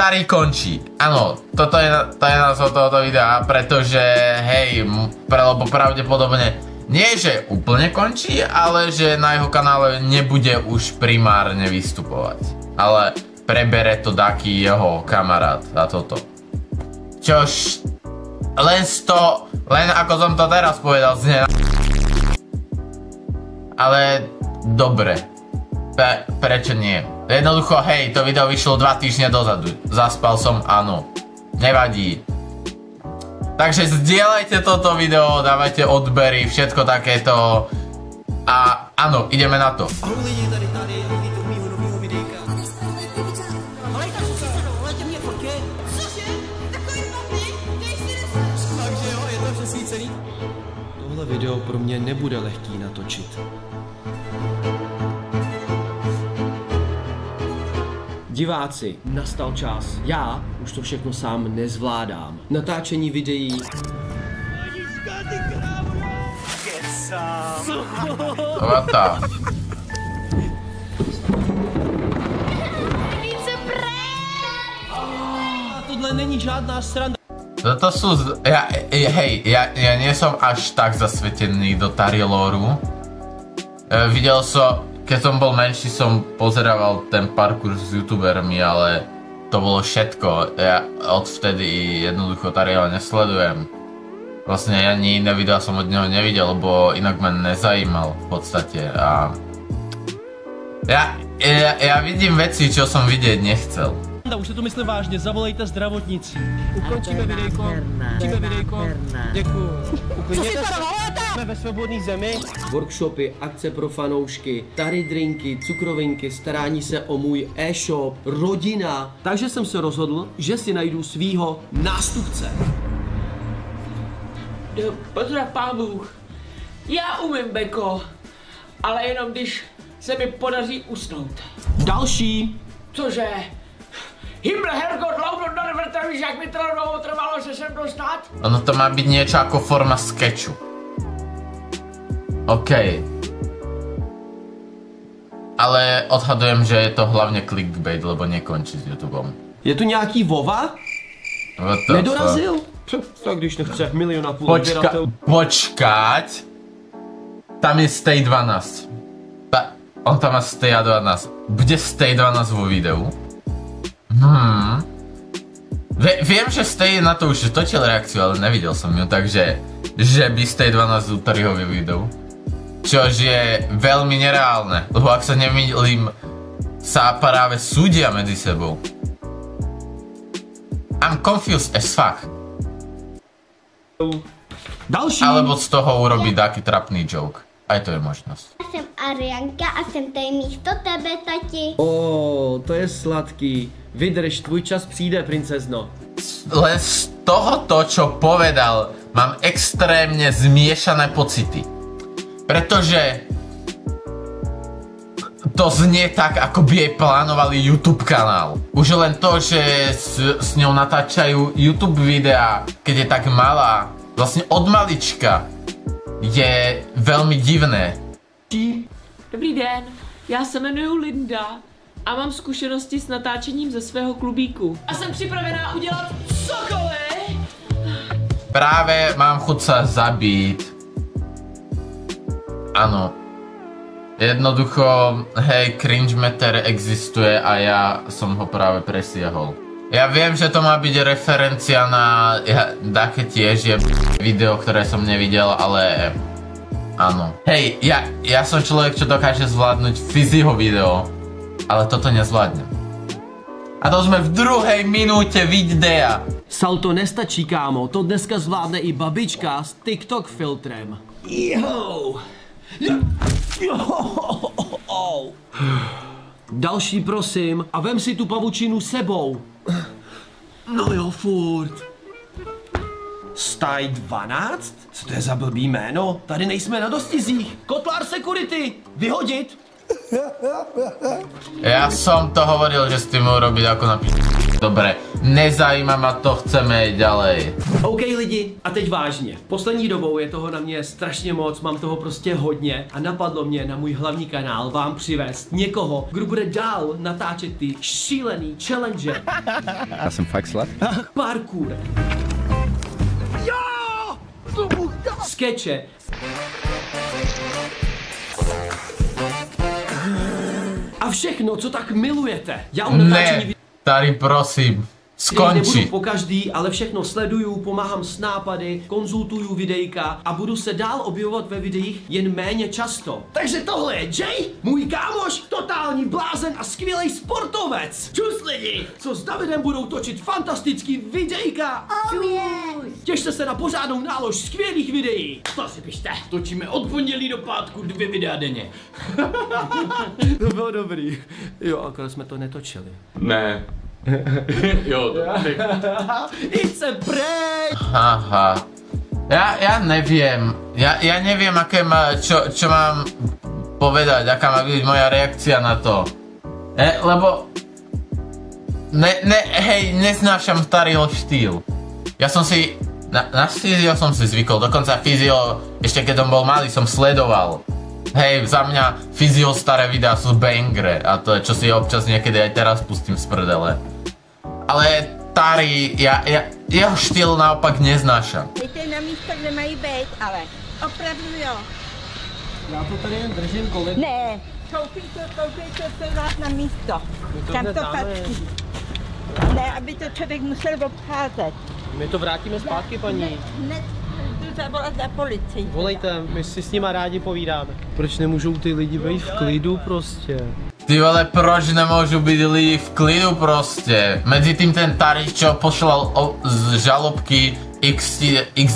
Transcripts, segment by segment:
Tari končí. Áno, to je názov tohoto videa, pretože hej, lebo pravdepodobne nie, že úplne končí, ale že na jeho kanále nebude už primárne vystupovať. Ale prebere to taký jeho kamarát za toto. Čož len ako som to teraz povedal, znie ale dobre. Prečo nie? Jednoducho, hej, to video vyšlo 2 týždne dozadu. Zaspal som, áno. Nevadí. Takže zdieľajte toto video, dávajte odbery, všetko takéto. A áno, ideme na to. Tohle video pro mě nebude lehký natočit. Diváci, nastal čas. Já už to všechno sám nezvládám. Natáčení videí... What the... Tohle není žádná sranda. Toto sú... Ja nie som až tak zasvetený do Tari lóru. Videl som... Keď som bol menší, som pozerával ten parkour s youtubermi, ale to bolo všetko. Ja odvtedy jednoducho Tariho nesledujem. Vlastne ani iné videa som od neho nevidel, lebo inak ma nezajímal v podstate. A... Ja vidím veci, čo som vidieť nechcel. Už se to myslím vážně, zavolejte zdravotnici. Ukončíme videjko. Děkuju. Uklidněte se. Jsme ve svobodné zemi. Workshopy, akce pro fanoušky, Tari drinky, cukrovinky, starání se o můj e-shop, rodina. Takže jsem se rozhodl, že si najdu svýho nástupce. Pozdrav pán Bůh. Já umím beko, ale jenom když se mi podaří usnout. Další. Cože? Himmel, Herrgott, Laudon, Donnerwetter, víš, jak mi dlouho trvalo se sem dostat? Ono to má byť niečo ako forma sketchu. OK. Ale odhadujem, že je to hlavne clickbait, lebo nekončí s YouTubeom. Je tu nějaký Vova? Nedorazil? Tak když nechce 1,5 milionu odběratel. Počkať. Tam je Stay 12. On tam má Stay 12. Bude Stay 12 vo videu? Viem, že Stay na to už točil reakciu, ale nevidel som ju, takže že by Stay 12 u Tariho videu. Čož je veľmi nereálne, lebo ak sa nemýlim, sa práve súdia medzi sebou. I'm confused as fuck. Další. Alebo z toho urobiť taký trapný joke. Aj to je možnosť. Jsem Arianka a jsem tady místo tebe, tati. To je sladký. Vydrž, tvůj čas přijde, princezno. Len z tohoto, čo povedal, mám extrémne zmiešané pocity. Pretože to znie tak, ako by jej plánovali YouTube kanál. Už len to, že s ňou natáčajú YouTube videá, keď je tak malá, vlastne od malička, je veľmi divné. Dobrý den, já se jmenuji Linda a mám zkušenosti s natáčením ze svého klubíku. A jsem připravená udělat cokoliv. Práve mám chuť sa zabiť. Áno. Jednoducho, hej, cringe meter existuje a ja som ho práve presiahol. Ja viem, že to má byť referencia na také tiež je video, ktoré som nevidel, ale áno. Hej, ja som človek, čo dokáže zvládnuť Fiziho video, ale toto nezvládnem. A to sme v 2. minúte videa. Salto nestačí, kámo, to dneska zvládne i babička s TikTok filtrem. Jo. Další, prosím, a vem si tu pavučinu sebou. No jo, furt. Staj 12? Co to je za blbý jméno? Tady nejsme na dostizích. Kotlár security, vyhodit. Ja som to hovoril, že s tým robiť ako na Dobre, nezajíma ma to, chceme ďalej. OK lidi, a teď vážně. Poslední dobou je toho na mě strašně moc, mám toho prostě hodně a napadlo mě na můj hlavní kanál vám přivést někoho, kdo bude dál natáčet ty šílený challenge. Já jsem fakt slad. Parkour. Skeče. A všechno, co tak milujete. Já u natáčení Ne, tady prosím, nebudu skonči. po každý, ale všechno sleduju, pomáhám s nápady, konzultuju videjka a budu se dál objevovat ve videích jen méně často. Takže tohle je Jay, můj kámoš, totální blázen a skvělý sportovec. Čus lidi, co s Davidem budou točit fantastický videjka. Těšte se na pořádnou nálož skvělých videí. To si pište. Točíme od pondělí do pátku 2 videa denně. To bylo dobrý. Jo, akorát jsme to netočili. Ne. Jo, It's a prank! Aha. Ja neviem. Ja neviem, aké čo mám povedať, aká má byť moja reakcia na to. Lebo... Hej, neznášam starýho štýl. Ja som si... Na Fyzio som si zvykol, dokonca Fyzio, ešte keď on bol malý, som sledoval. Hej, za mňa Fyzio staré videá sú bangre a to je, čo si občas niekedy aj teraz pustím z prdele. Ale Tari, jeho štýl naopak neznášam. Dejte na místo, kde mají být, ale opravdu jo. Já to tady jen držím kolik. Ne, koukejte to dát na místo. Tam to patří. Ne, aby to člověk musel obcházet. My to vrátíme zpátky, paní. Ne, jdu zavolat na policii. Volejte, my si s nima rádi povídáme. Proč nemůžou ty lidi být v klidu prostě? Ty vole, proč nemôžu byť lidi v klidu proste? Medzi tým ten Tari, čo pošlal z žalobky x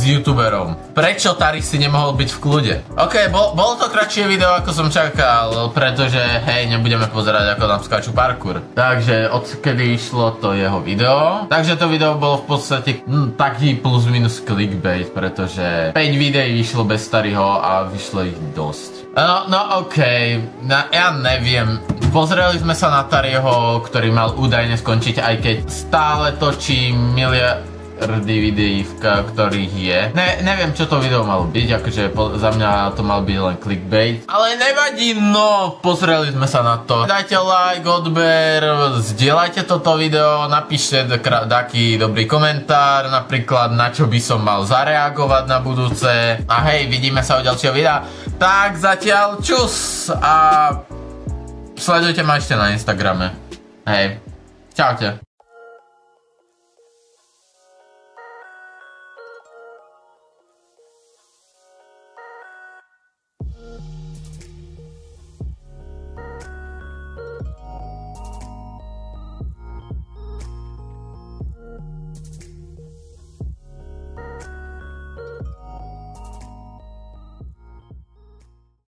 youtuberom. Prečo Tari si nemohol byť v kľude? Ok, bolo to kratšie video, ako som čakal, pretože hej, nebudeme pozerať, ako nám skáču parkour. Takže odkedy išlo to jeho video. Takže to video bolo v podstate taký plus minus clickbait, pretože 5 videí vyšlo bez Tariho a vyšlo ich dosť. No okej, ja neviem. Pozreli sme sa na Tariho, ktorý mal údajne skončiť, aj keď stále točí miliardy videí, v ktorých je. Neviem, čo to video malo byť, akože za mňa to mal byť len clickbait. Ale nevadí, no, pozreli sme sa na to. Dajte like, odber, zdieľajte toto video, napíšte taký dobrý komentár, napríklad na čo by som mal zareagovať na budúce. A hej, vidíme sa u ďalšieho videa. Tak zatiaľ čus a sledujte ma ešte na Instagrame. Hej, čaute.